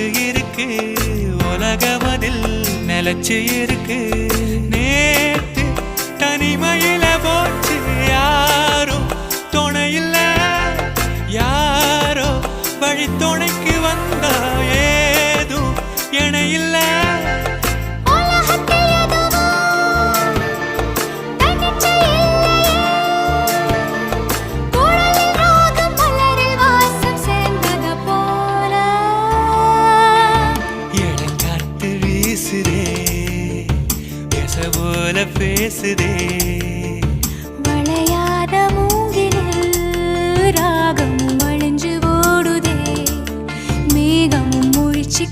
காத்து இருக்கு உலகமதில் நிலச்சு இருக்கு நேத்து தனிமையில போச்சு யாரும் துணையில்ல யாரோ வழி துணைக்கு வந்தா ஏதும் இணையில்ல போல பேசுதே வளையாத மூங்கிலில் ராகமும் வழிஞ்சு ஓடுதே மேகமும் முழிச்சு